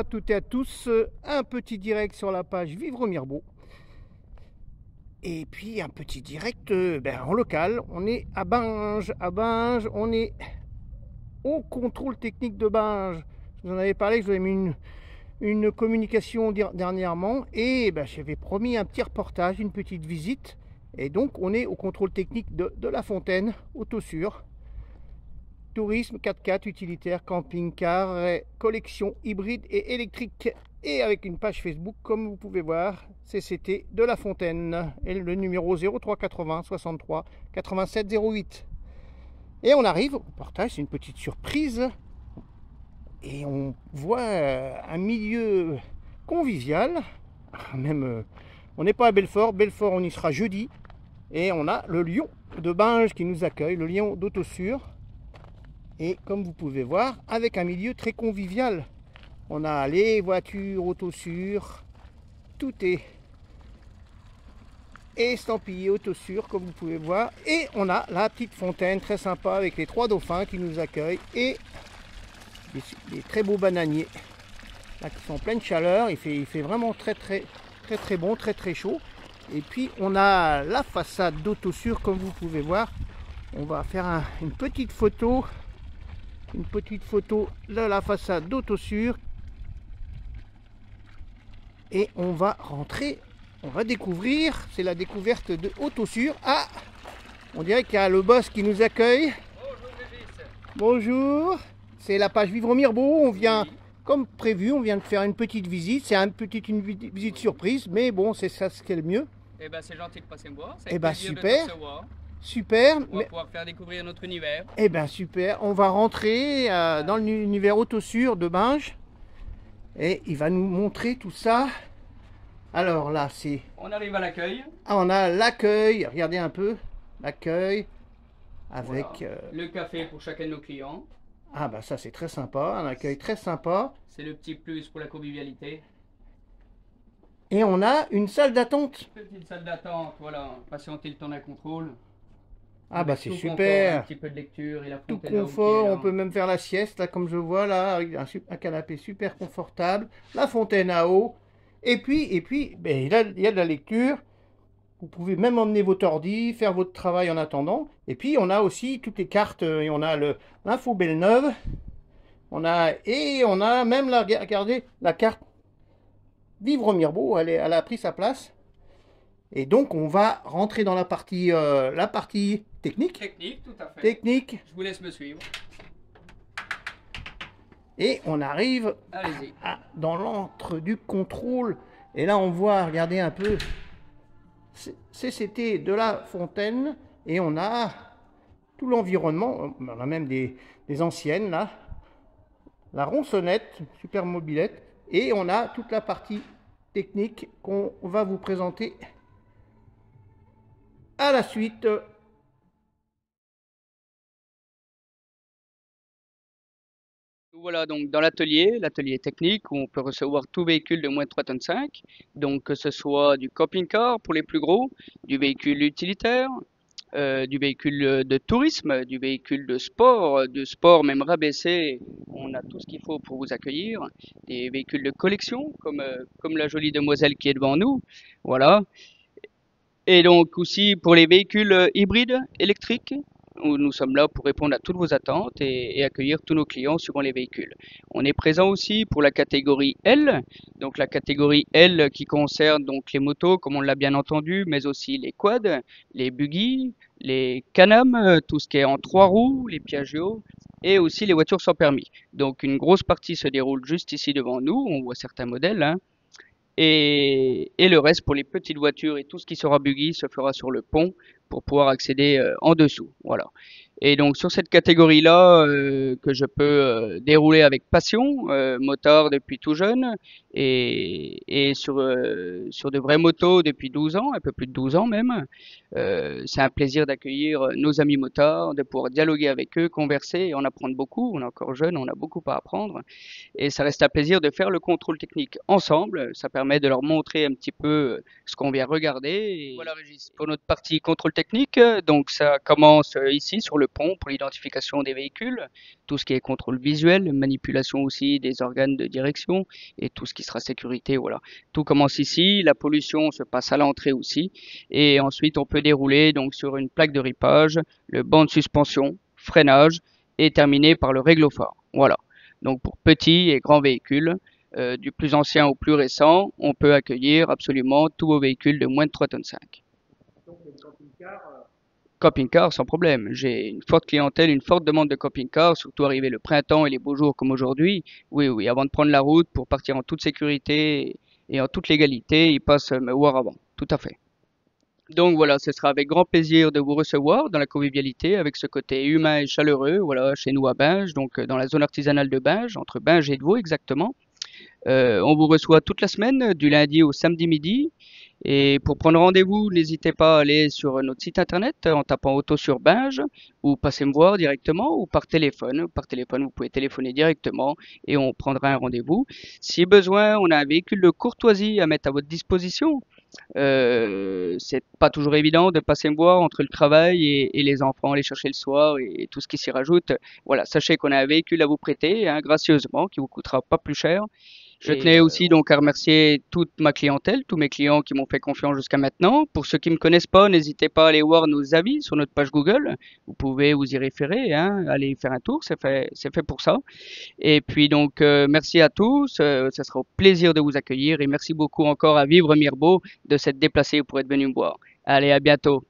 toutes et à tous, un petit direct sur la page Vivre Mirbeau. Et puis un petit direct en local. On est à Binge. On est au contrôle technique de Binge. Je vous en avais parlé, je vous avais mis une communication dernièrement. Et j'avais promis un petit reportage, une petite visite. Et donc on est au contrôle technique de La Fontaine, Autosur. Tourisme, 4x4, utilitaire, camping-car, collection hybride et électrique. Et avec une page Facebook, comme vous pouvez voir, CCT de La Fontaine. Et le numéro 03 80 63 87 08. Et on arrive au portage, c'est une petite surprise. Et on voit un milieu convivial. Même, on n'est pas à Belfort. Belfort, on y sera jeudi. Et on a le lion de Binge qui nous accueille, le lion d'Autosur. Et comme vous pouvez voir, avec un milieu très convivial. On a les voitures Autosur, tout est estampillé Autosur comme vous pouvez voir. Et on a la petite fontaine très sympa avec les 3 dauphins qui nous accueillent. Et des très beaux bananiers là, qui sont en pleine chaleur. Il fait vraiment très bon, très chaud. Et puis on a la façade d'Autosur comme vous pouvez voir. On va faire une petite photo de la façade d'Autosur. Et on va rentrer, on va découvrir, c'est la découverte de Autosur. Ah, on dirait qu'il y a le boss qui nous accueille. Bonjour Régis. Bonjour, c'est la page Vivre Mirbeau. On vient, comme prévu, on vient de faire une petite visite. C'est une visite surprise, mais bon, c'est ça ce qui est le mieux. Eh ben c'est gentil de passer me voir. Eh ben super. On va pouvoir faire découvrir notre univers. Eh ben super, on va rentrer dans l'univers Autosur de Binge. Et il va nous montrer tout ça. Alors là, c'est... On arrive à l'accueil. Ah, on a l'accueil. Regardez un peu. L'accueil. Avec... Voilà. Le café pour chacun de nos clients. Ah bah ça, c'est très sympa. Un accueil très sympa. C'est le petit plus pour la convivialité. Et on a une salle d'attente. Petite salle d'attente, voilà. Patienter le temps d'un contrôle. Ah bah c'est super. super. Un petit peu de lecture et la Tout fontaine confort, on peut même faire la sieste là comme je vois là, avec un canapé super confortable, la fontaine à eau, et puis il y a de la lecture, vous pouvez même emmener votre ordi, faire votre travail en attendant, et puis on a aussi toutes les cartes, et on a l'info Belle Neuve, on a même regardez, la carte Vivre Mirbeau, elle a pris sa place. Et donc on va rentrer dans la partie technique. Technique, tout à fait. Technique. Je vous laisse me suivre. Et on arrive dans l'antre du contrôle. Et là on voit, regardez un peu, CCT de La Fontaine. Et on a tout l'environnement. On a même des anciennes là. La ronçonnette, super mobilette. Et on a toute la partie technique qu'on va vous présenter à la suite. Voilà donc dans l'atelier technique où on peut recevoir tout véhicule de moins de 3,5 tonnes. Donc que ce soit du camping-car pour les plus gros, du véhicule utilitaire, du véhicule de tourisme, du véhicule de sport même rabaissé. On a tout ce qu'il faut pour vous accueillir. Des véhicules de collection comme la jolie demoiselle qui est devant nous. Voilà. Et donc aussi pour les véhicules hybrides électriques, où nous sommes là pour répondre à toutes vos attentes et accueillir tous nos clients suivant les véhicules. On est présent aussi pour la catégorie L, donc la catégorie L qui concerne donc les motos comme on l'a bien entendu, mais aussi les quads, les buggy, les Can-Am, tout ce qui est en 3 roues, les Piaggio et aussi les voitures sans permis. Donc une grosse partie se déroule juste ici devant nous, on voit certains modèles, hein. Et le reste pour les petites voitures et tout ce qui sera buggy se fera sur le pont pour pouvoir accéder en dessous. Voilà. Et donc sur cette catégorie-là que je peux dérouler avec passion, motard depuis tout jeune et sur de vraies motos depuis 12 ans, un peu plus de 12 ans même. C'est un plaisir d'accueillir nos amis motards, de pouvoir dialoguer avec eux, converser et en apprendre beaucoup. On est encore jeune, on a beaucoup à apprendre. Et ça reste un plaisir de faire le contrôle technique ensemble. Ça permet de leur montrer un petit peu ce qu'on vient regarder. Et voilà Régis, pour notre partie contrôle technique, donc ça commence ici sur le le pont pour l'identification des véhicules, tout ce qui est contrôle visuel, manipulation aussi des organes de direction et tout ce qui sera sécurité, voilà. Tout commence ici, la pollution se passe à l'entrée aussi et ensuite on peut dérouler donc sur une plaque de ripage, le banc de suspension, freinage et terminer par le réglophare. Voilà. Donc pour petits et grands véhicules, du plus ancien au plus récent, on peut accueillir absolument tous vos véhicules de moins de 3 tonnes 5. Camping-car sans problème. J'ai une forte clientèle, une forte demande de camping-car, surtout arrivé le printemps et les beaux jours comme aujourd'hui. Oui, oui, avant de prendre la route pour partir en toute sécurité et en toute légalité, ils passent me voir avant. Tout à fait. Donc voilà, ce sera avec grand plaisir de vous recevoir dans la convivialité avec ce côté humain et chaleureux, voilà, chez nous à Binge, donc dans la zone artisanale de Binge, entre Binge et Devaux exactement. On vous reçoit toute la semaine, du lundi au samedi midi. Et pour prendre rendez-vous, n'hésitez pas à aller sur notre site internet en tapant Auto sur Binge ou passez me voir directement ou par téléphone. Par téléphone, vous pouvez téléphoner directement et on prendra un rendez-vous. Si besoin, on a un véhicule de courtoisie à mettre à votre disposition. C'est pas toujours évident de passer me voir entre le travail et les enfants, les chercher le soir et tout ce qui s'y rajoute. Voilà, sachez qu'on a un véhicule à vous prêter, hein, gracieusement, qui vous coûtera pas plus cher. Je tenais aussi donc à remercier toute ma clientèle, tous mes clients qui m'ont fait confiance jusqu'à maintenant. Pour ceux qui me connaissent pas, n'hésitez pas à aller voir nos avis sur notre page Google. Vous pouvez vous y référer, hein, aller faire un tour, c'est fait pour ça. Et puis donc merci à tous, ça sera au plaisir de vous accueillir et merci beaucoup encore à Vivre Mirbeau de s'être déplacé pour être venu me voir. Allez, à bientôt.